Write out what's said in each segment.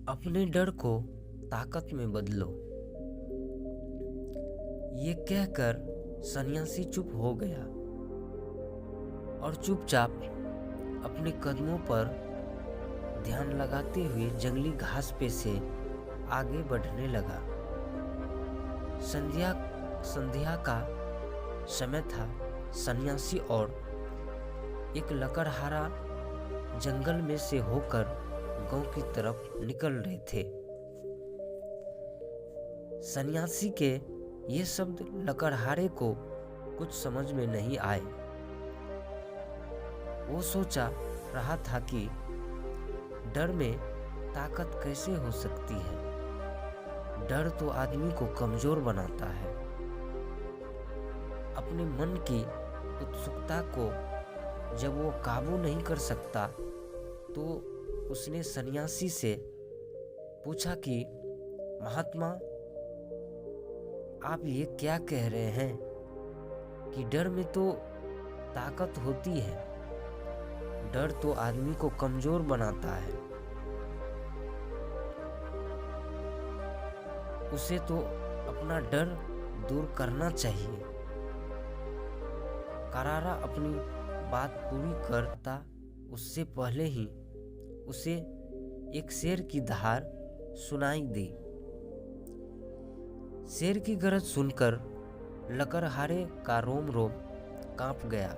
अपने डर को ताकत में बदलो। ये कहकर सन्यासी चुप हो गया और चुपचाप अपने कदमों पर ध्यान लगाते हुए जंगली घास पे से आगे बढ़ने लगा। संध्या संध्या का समय था। सन्यासी और एक लकड़हारा जंगल में से होकर गांव की तरफ निकल रहे थे। सन्यासी के ये शब्द लकड़हारे को कुछ समझ में नहीं आए। वो सोचा रहा था कि डर में ताकत कैसे हो सकती है। डर तो आदमी को कमजोर बनाता है। अपने मन की उत्सुकता को जब वो काबू नहीं कर सकता तो उसने सन्यासी से पूछा कि महात्मा, आप ये क्या कह रहे हैं कि डर में तो ताकत होती है। डर तो आदमी को कमजोर बनाता है। उसे तो अपना डर दूर करना चाहिए। करारा अपनी बात पूरी करता उससे पहले ही उसे एक शेर की धार सुनाई दी। शेर की गरज सुनकर लकड़हारे का रोम रोम कांप गया।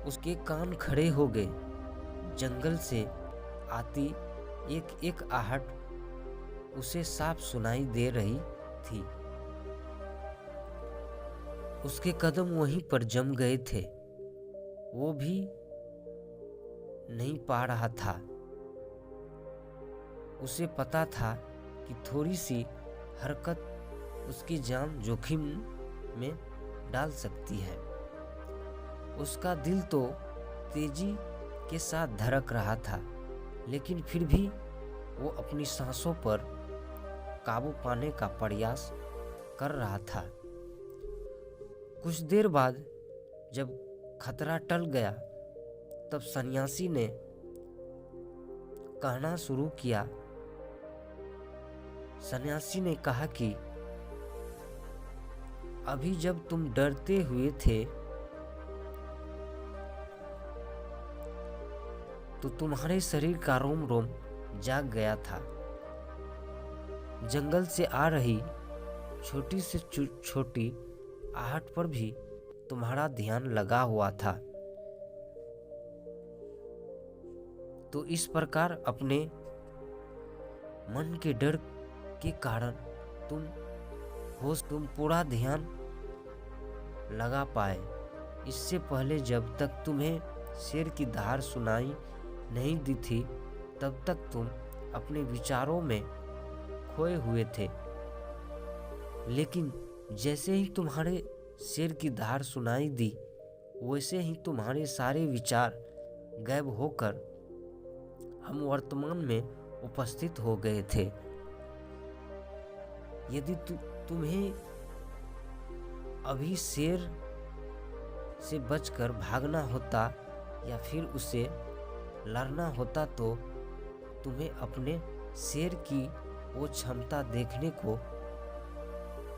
उसके कान खड़े हो गए। जंगल से आती एक एक आहट उसे साफ सुनाई दे रही थी। उसके कदम वहीं पर जम गए थे। वो भी नहीं पा रहा था। उसे पता था कि थोड़ी सी हरकत उसकी जान जोखिम में डाल सकती है। उसका दिल तो तेजी के साथ धड़क रहा था, लेकिन फिर भी वो अपनी सांसों पर काबू पाने का प्रयास कर रहा था। कुछ देर बाद जब खतरा टल गया तब सन्यासी ने कहना शुरू किया। सन्यासी ने कहा कि अभी जब तुम डरते हुए थे तो तुम्हारे शरीर का रोम रोम जाग गया था। जंगल से आ रही छोटी से छोटी आहट पर भी तुम्हारा ध्यान लगा हुआ था। तो इस प्रकार अपने मन के डर के कारण तुम पूरा ध्यान लगा पाए। इससे पहले जब तक तुम्हें शेर की धार सुनाई नहीं दी थी तब तक तुम अपने विचारों में खोए हुए थे। लेकिन जैसे ही तुम्हारे शेर की धार सुनाई दी वैसे ही तुम्हारे सारे विचार गायब होकर हम वर्तमान में उपस्थित हो गए थे। यदि तुम्हें अभी शेर से बचकर भागना होता या फिर उसे लड़ना होता तो तुम्हें अपने शेर की वो क्षमता देखने को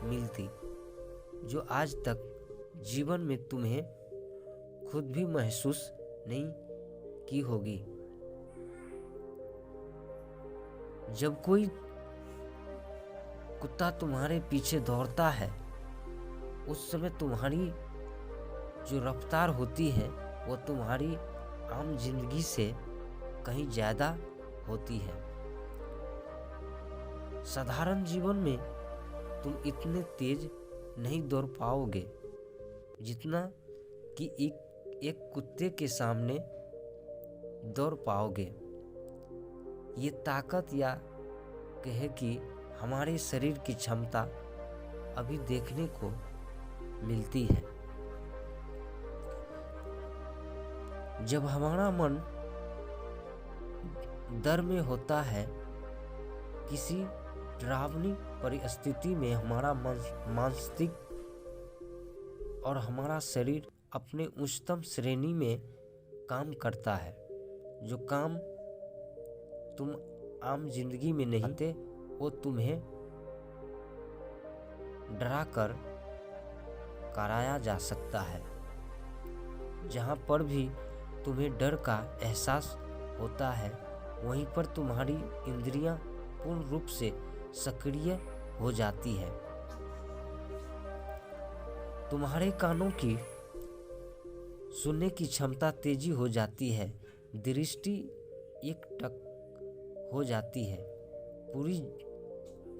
मिलती जो आज तक जीवन में तुम्हें खुद भी महसूस नहीं की होगी। जब कोई कुत्ता तुम्हारे पीछे दौड़ता है उस समय तुम्हारी जो रफ्तार होती है वो तुम्हारी आम जिंदगी से कहीं ज्यादा होती है। साधारण जीवन में तुम इतने तेज नहीं दौड़ पाओगे जितना कि एक कुत्ते के सामने दौड़ पाओगे। ये ताकत या कहे कि हमारे शरीर की क्षमता अभी देखने को मिलती है। जब हमारा मन डर में होता है, किसी डरावनी परिस्थिति में हमारा मानसिक और हमारा शरीर अपने उच्चतम श्रेणी में काम करता है। जो काम तुम आम जिंदगी में नहीं करते वो तुम्हें डरा कर कराया जा सकता है। जहाँ पर भी तुम्हें डर का एहसास होता है वहीं पर तुम्हारी इंद्रियां पूर्ण रूप से सक्रिय हो जाती है। तुम्हारे कानों की सुनने की क्षमता तेजी हो जाती है, दृष्टि एकटक हो जाती है, पूरी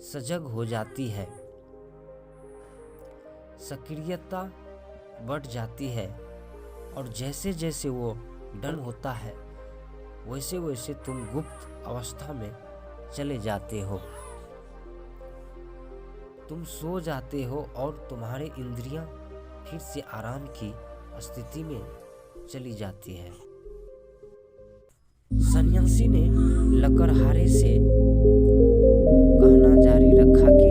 सजग हो जाती है, सक्रियता बढ़ जाती है और जैसे जैसे वो डर होता है वैसे वैसे तुम गुप्त अवस्था में चले जाते हो। तुम सो जाते हो और तुम्हारे इंद्रियां फिर से आराम की स्थिति में चली जाती है। सन्यासी ने लकड़हारे से कहना जारी रखा कि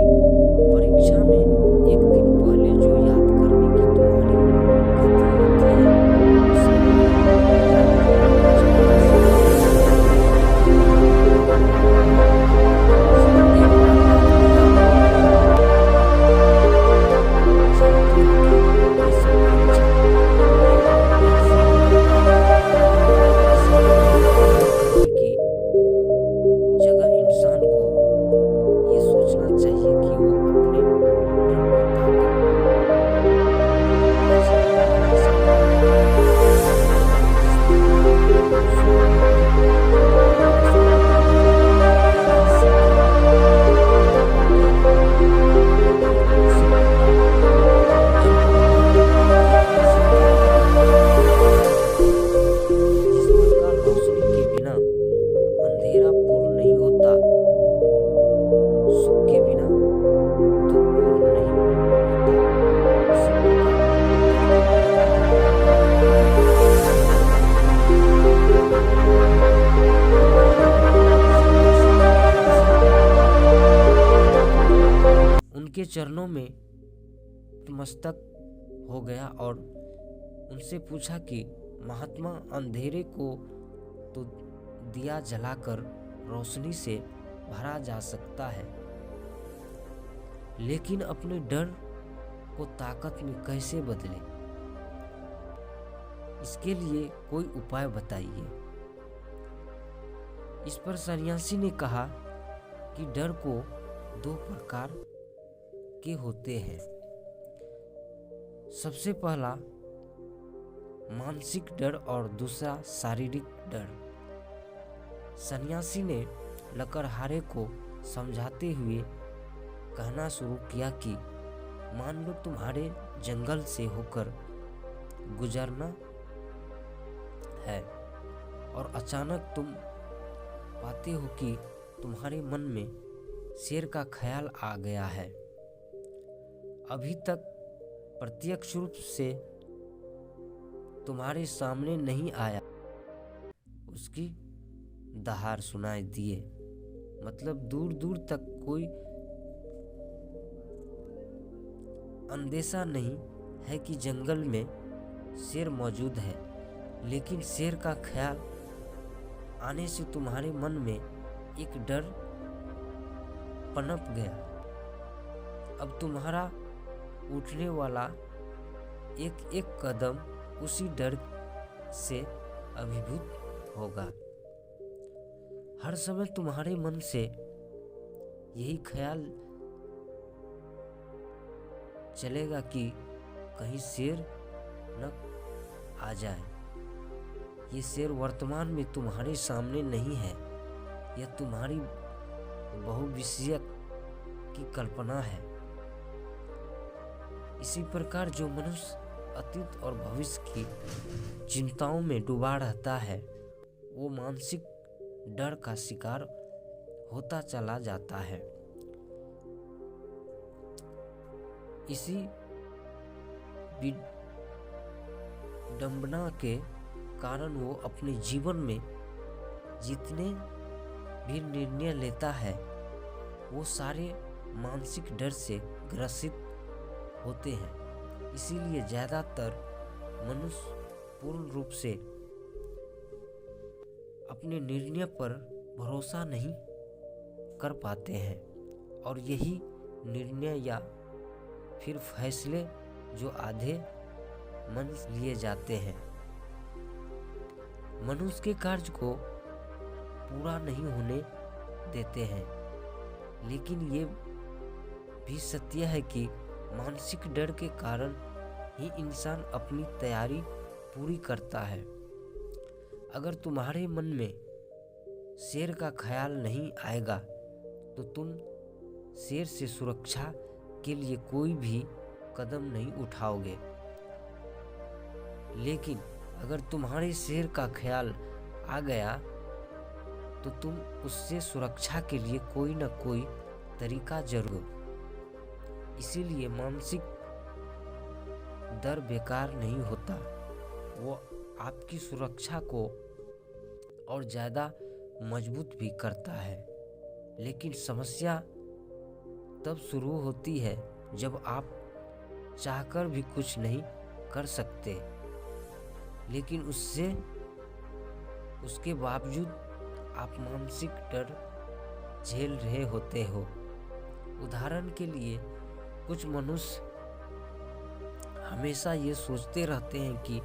परीक्षा में एक दिन पहले जो याद करने की तुम्हारी गति होती उनके चरणों में नतमस्तक हो गया और उनसे पूछा कि महात्मा, अंधेरे को तो दिया जलाकर रोशनी से भरा जा सकता है, लेकिन अपने डर को ताकत में कैसे बदले? इसके लिए कोई उपाय बताइए। इस पर सन्यासी ने कहा कि डर को दो प्रकार के होते हैं। सबसे पहला मानसिक डर और दूसरा शारीरिक डर। सन्यासी ने लकड़हारे को समझाते हुए कहना शुरू किया कि मान लो तुम्हारे जंगल से होकर गुजरना है और अचानक तुम पाते हो कि तुम्हारे मन में शेर का ख्याल आ गया है। अभी तक प्रत्यक्ष रूप से तुम्हारे सामने नहीं आया, उसकी दहाड़ सुनाई दिए, मतलब दूर दूर तक कोई अंदेशा नहीं है कि जंगल में शेर मौजूद है, लेकिन शेर का ख्याल आने से तुम्हारे मन में एक डर पनप गया। अब तुम्हारा उठने वाला एक एक कदम उसी डर से अभिभूत होगा। हर समय तुम्हारे मन से यही ख्याल चलेगा कि कहीं शेर न आ जाए। ये शेर वर्तमान में तुम्हारे सामने नहीं है, यह तुम्हारी बहुविषयक की कल्पना है। इसी प्रकार जो मनुष्य अतीत और भविष्य की चिंताओं में डूबा रहता है वो मानसिक डर का शिकार होता चला जाता है। इसी विडंबना के कारण वो अपने जीवन में जितने भी निर्णय लेता है वो सारे मानसिक डर से ग्रसित होते हैं। इसीलिए ज्यादातर मनुष्य पूर्ण रूप से अपने निर्णय पर भरोसा नहीं कर पाते हैं और यही निर्णय या फिर फैसले जो आधे मन लिए जाते हैं मनुष्य के कार्य को पूरा नहीं होने देते हैं। लेकिन ये भी सत्य है कि मानसिक डर के कारण ही इंसान अपनी तैयारी पूरी करता है। अगर तुम्हारे मन में शेर का ख्याल नहीं आएगा तो तुम शेर से सुरक्षा के लिए कोई भी कदम नहीं उठाओगे। लेकिन अगर तुम्हारे शेर का ख्याल आ गया तो तुम उससे सुरक्षा के लिए कोई न कोई तरीका जरूर। इसीलिए मानसिक डर बेकार नहीं होता, वो आपकी सुरक्षा को और ज़्यादा मजबूत भी करता है। लेकिन समस्या तब शुरू होती है जब आप चाहकर भी कुछ नहीं कर सकते, लेकिन उसके बावजूद आप मानसिक डर झेल रहे होते हो। उदाहरण के लिए कुछ मनुष्य हमेशा ये सोचते रहते हैं कि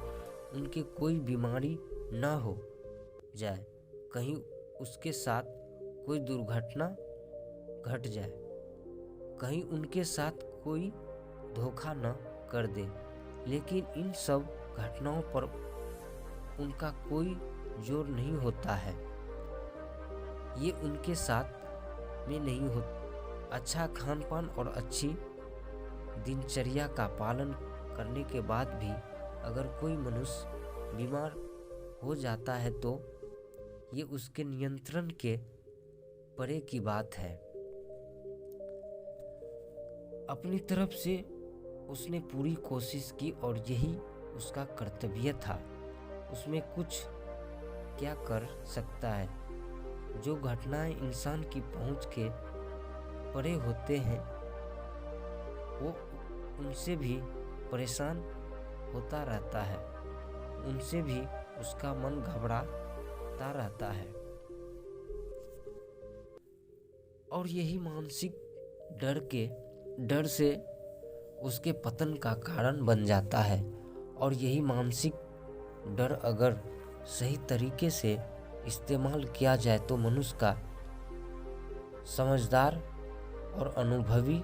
उनके कोई बीमारी ना हो जाए, कहीं उसके साथ कोई दुर्घटना घट जाए, कहीं उनके साथ कोई धोखा न कर दे। लेकिन इन सब घटनाओं पर उनका कोई जोर नहीं होता है, ये उनके साथ में नहीं होता। अच्छा खान पान और अच्छी दिनचर्या का पालन करने के बाद भी अगर कोई मनुष्य बीमार हो जाता है तो ये उसके नियंत्रण के परे की बात है। अपनी तरफ से उसने पूरी कोशिश की और यही उसका कर्तव्य था। उसमें कुछ क्या कर सकता है। जो घटनाएं इंसान की पहुंच के परे होते हैं वो उनसे भी परेशान होता रहता है, उनसे भी उसका मन घबराता रहता है और यही मानसिक डर से उसके पतन का कारण बन जाता है। और यही मानसिक डर अगर सही तरीके से इस्तेमाल किया जाए तो मनुष्य का समझदार और अनुभवी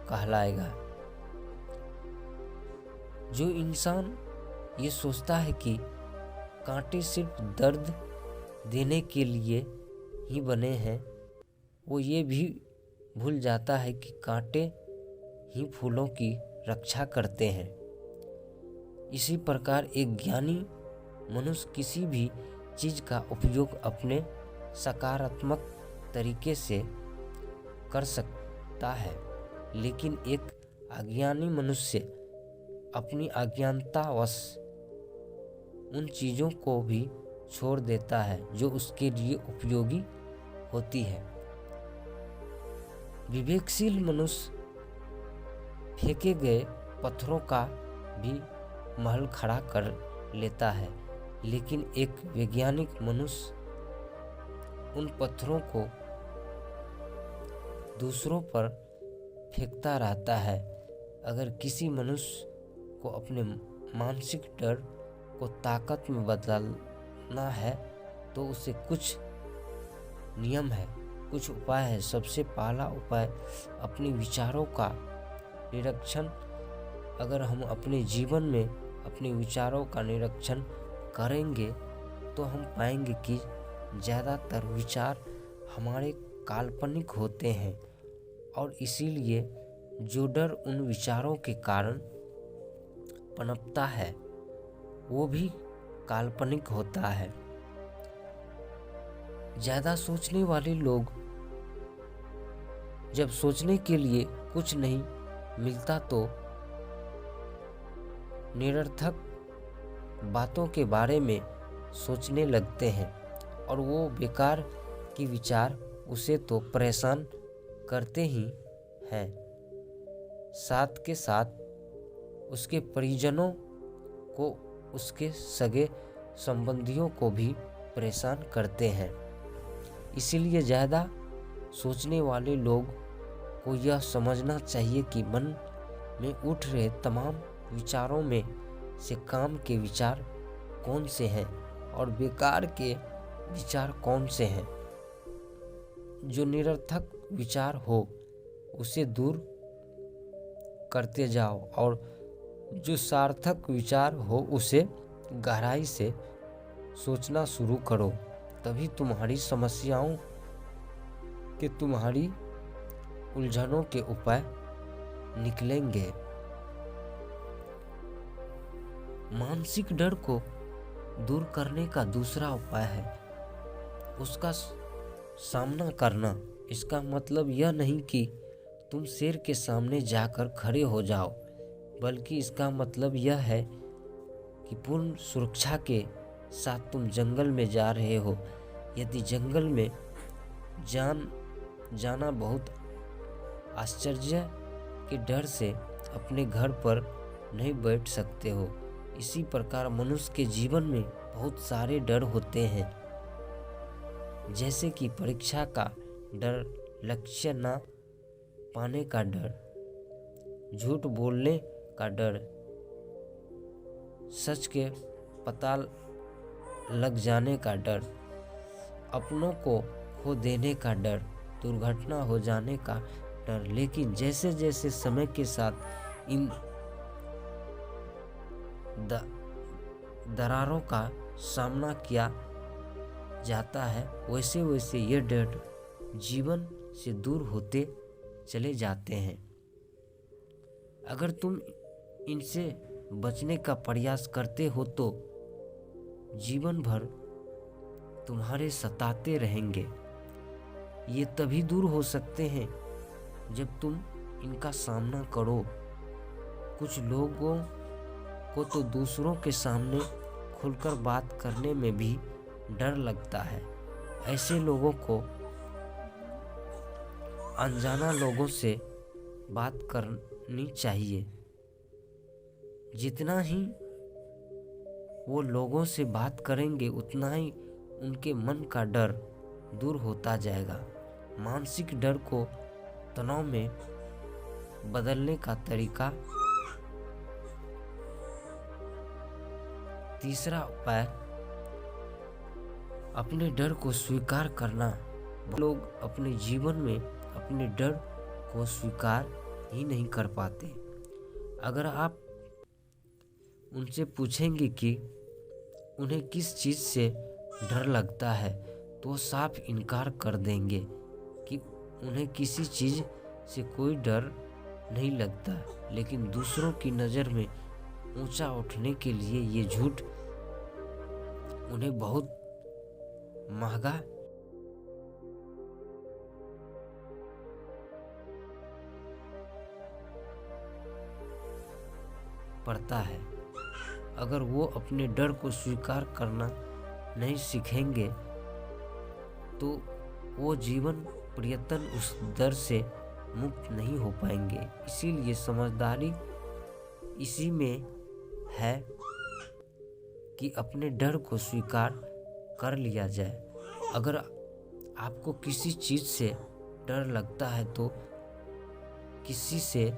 कहलाएगा। जो इंसान ये सोचता है कि कांटे सिर्फ दर्द देने के लिए ही बने हैं, वो ये भी भूल जाता है कि कांटे ही फूलों की रक्षा करते हैं। इसी प्रकार एक ज्ञानी मनुष्य किसी भी चीज़ का उपयोग अपने सकारात्मक तरीके से कर सकता है, लेकिन एक अज्ञानी मनुष्य अपनी अज्ञानतावश उन चीज़ों को भी छोड़ देता है जो उसके लिए उपयोगी होती है। विवेकशील मनुष्य फेंके गए पत्थरों का भी महल खड़ा कर लेता है, लेकिन एक वैज्ञानिक मनुष्य उन पत्थरों को दूसरों पर फेंकता रहता है। अगर किसी मनुष्य को अपने मानसिक डर को ताकत में बदलना है तो उसे कुछ नियम है, कुछ उपाय है। सबसे पहला उपाय अपने विचारों का निरीक्षण। अगर हम अपने जीवन में अपने विचारों का निरीक्षण करेंगे तो हम पाएंगे कि ज़्यादातर विचार हमारे काल्पनिक होते हैं और इसीलिए जो डर उन विचारों के कारण पनपता है वो भी काल्पनिक होता है। ज़्यादा सोचने वाले लोग जब सोचने के लिए कुछ नहीं मिलता तो निरर्थक बातों के बारे में सोचने लगते हैं और वो बेकार के विचार उसे तो परेशान करते ही हैं, साथ के साथ उसके परिजनों को, उसके सगे संबंधियों को भी परेशान करते हैं। इसीलिए ज़्यादा सोचने वाले लोग को यह समझना चाहिए कि मन में उठ रहे तमाम विचारों में से काम के विचार कौन से हैं और बेकार के विचार कौन से हैं। जो निरर्थक विचार हो उसे दूर करते जाओ और जो सार्थक विचार हो उसे गहराई से सोचना शुरू करो। तभी तुम्हारी समस्याओं के, तुम्हारी उलझनों के उपाय निकलेंगे। मानसिक डर को दूर करने का दूसरा उपाय है उसका सामना करना। इसका मतलब यह नहीं कि तुम शेर के सामने जाकर खड़े हो जाओ, बल्कि इसका मतलब यह है कि पूर्ण सुरक्षा के साथ तुम जंगल में जा रहे हो। यदि जंगल में जाना बहुत आश्चर्य के डर से अपने घर पर नहीं बैठ सकते हो, इसी प्रकार मनुष्य के जीवन में बहुत सारे डर होते हैं, जैसे कि परीक्षा का डर, लक्ष्य न पाने का डर, झूठ बोलने का डर, सच के पता लग जाने का डर, अपनों को खो देने का डर, दुर्घटना हो जाने का डर। लेकिन जैसे जैसे समय के साथ इन दरारों का सामना किया जाता है, वैसे वैसे ये डर जीवन से दूर होते चले जाते हैं। अगर तुम इनसे बचने का प्रयास करते हो तो जीवन भर तुम्हारे सताते रहेंगे। ये तभी दूर हो सकते हैं जब तुम इनका सामना करो। कुछ लोगों को तो दूसरों के सामने खुलकर बात करने में भी डर लगता है। ऐसे लोगों को अनजाना लोगों से बात करनी चाहिए। जितना ही वो लोगों से बात करेंगे उतना ही उनके मन का डर दूर होता जाएगा। मानसिक डर को तनाव में बदलने का तरीका। तीसरा उपाय अपने डर को स्वीकार करना। लोग अपने जीवन में अपने डर को स्वीकार ही नहीं कर पाते। अगर आप उनसे पूछेंगे कि उन्हें किस चीज़ से डर लगता है तो वो साफ इनकार कर देंगे कि उन्हें किसी चीज़ से कोई डर नहीं लगता। लेकिन दूसरों की नज़र में ऊंचा उठने के लिए ये झूठ उन्हें बहुत महंगा पड़ता है। अगर वो अपने डर को स्वीकार करना नहीं सीखेंगे तो वो जीवन पर्यंत उस डर से मुक्त नहीं हो पाएंगे। इसीलिए समझदारी इसी में है कि अपने डर को स्वीकार कर लिया जाए। अगर आपको किसी चीज़ से डर लगता है तो किसी से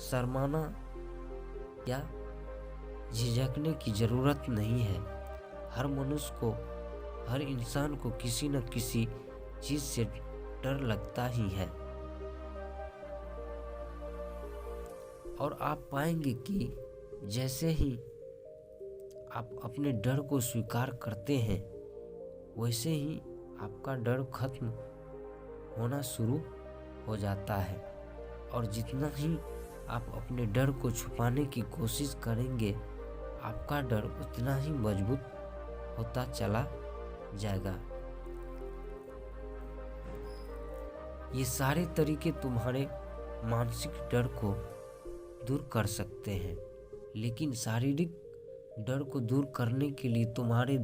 शर्माना या झिझकने की ज़रूरत नहीं है। हर मनुष्य को, हर इंसान को किसी न किसी चीज़ से डर लगता ही है। और आप पाएंगे कि जैसे ही आप अपने डर को स्वीकार करते हैं वैसे ही आपका डर खत्म होना शुरू हो जाता है। और जितना ही आप अपने डर को छुपाने की कोशिश करेंगे आपका डर उतना ही मजबूत होता चला जाएगा। ये सारे तरीके तुम्हारे मानसिक डर को दूर कर सकते हैं, लेकिन शारीरिक डर को दूर करने के लिए तुम्हारे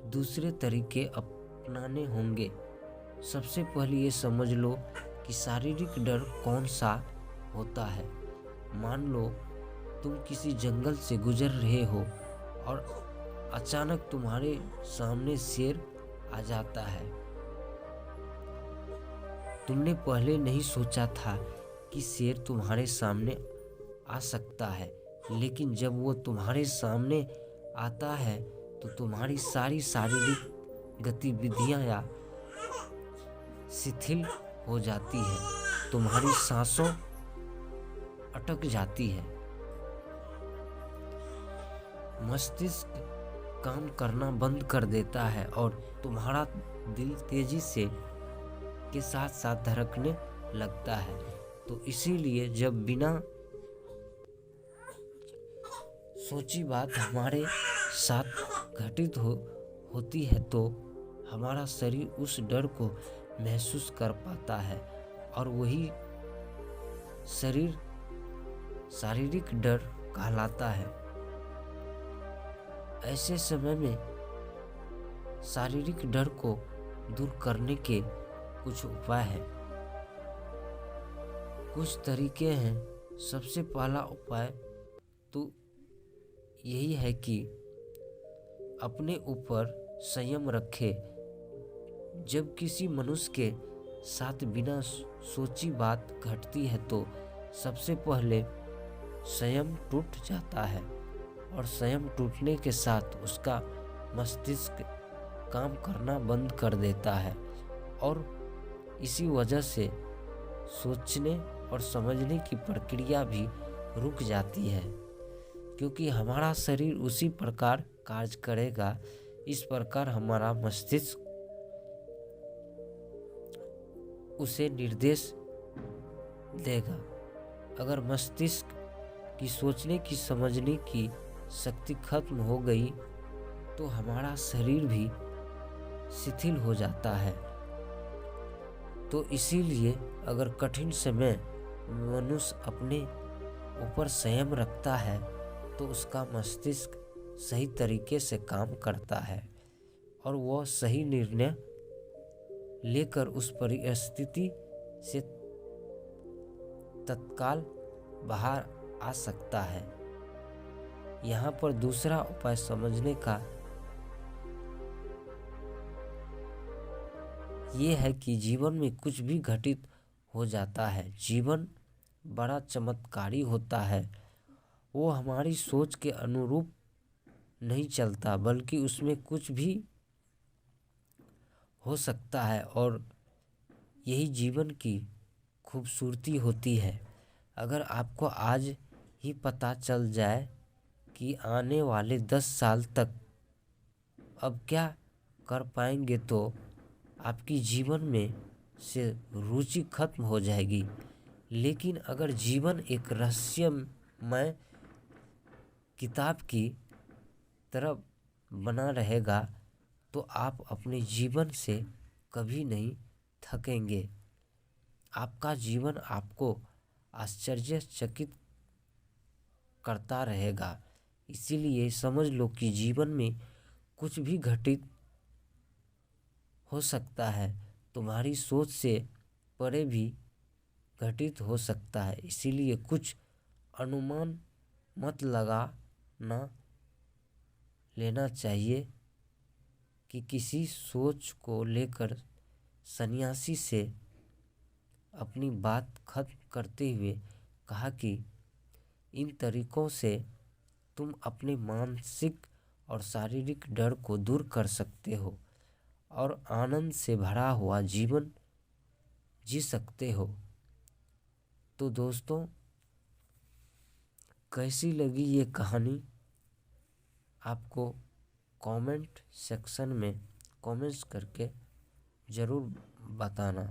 दूसरे तरीके अपनाने होंगे। सबसे पहले ये समझ लो कि शारीरिक डर कौन सा होता है। मान लो तुम किसी जंगल से गुजर रहे हो और अचानक तुम्हारे सामने शेर आ जाता है। तुमने पहले नहीं सोचा था कि शेर तुम्हारे सामने आ सकता है, लेकिन जब वो तुम्हारे सामने आता है तो तुम्हारी सारी शारीरिक गतिविधियां या शिथिल हो जाती है, तुम्हारी सांसों अटक जाती है, मस्तिष्क काम करना बंद कर देता है और तुम्हारा दिल तेजी से के साथ साथ धड़कने लगता है। तो इसीलिए जब बिना सोची बात हमारे साथ घटित होती है तो हमारा शरीर उस डर को महसूस कर पाता है और वही शारीरिक डर कहलाता है। ऐसे समय में शारीरिक डर को दूर करने के कुछ उपाय हैं, कुछ तरीके हैं। सबसे पहला उपाय तो यही है कि अपने ऊपर संयम रखें। जब किसी मनुष्य के साथ बिना सोची बात घटती है तो सबसे पहले संयम टूट जाता है और संयम टूटने के साथ उसका मस्तिष्क काम करना बंद कर देता है और इसी वजह से सोचने और समझने की प्रक्रिया भी रुक जाती है, क्योंकि हमारा शरीर उसी प्रकार कार्य करेगा। इस प्रकार हमारा मस्तिष्क उसे निर्देश देगा। अगर मस्तिष्क की सोचने की समझने की शक्ति खत्म हो गई तो हमारा शरीर भी शिथिल हो जाता है। तो इसीलिए अगर कठिन समय मनुष्य अपने ऊपर संयम रखता है तो उसका मस्तिष्क सही तरीके से काम करता है और वह सही निर्णय लेकर उस परिस्थिति से तत्काल बाहर आ सकता है। यहाँ पर दूसरा उपाय समझने का ये है कि जीवन में कुछ भी घटित हो जाता है, जीवन बड़ा चमत्कारी होता है। वो हमारी सोच के अनुरूप नहीं चलता, बल्कि उसमें कुछ भी हो सकता है और यही जीवन की खूबसूरती होती है। अगर आपको आज ही पता चल जाए कि आने वाले 10 साल तक अब क्या कर पाएंगे तो आपकी जीवन में से रुचि खत्म हो जाएगी। लेकिन अगर जीवन एक रहस्यमय किताब की तरह बना रहेगा तो आप अपने जीवन से कभी नहीं थकेंगे। आपका जीवन आपको आश्चर्यचकित करता रहेगा। इसीलिए समझ लो कि जीवन में कुछ भी घटित हो सकता है, तुम्हारी सोच से परे भी घटित हो सकता है। इसीलिए कुछ अनुमान मत लगाना लेना चाहिए कि किसी सोच को लेकर सन्यासी से अपनी बात खत्म करते हुए कहा कि इन तरीकों से तुम अपने मानसिक और शारीरिक डर को दूर कर सकते हो और आनंद से भरा हुआ जीवन जी सकते हो। तो दोस्तों, कैसी लगी ये कहानी आपको कमेंट सेक्शन में कमेंट्स करके ज़रूर बताना।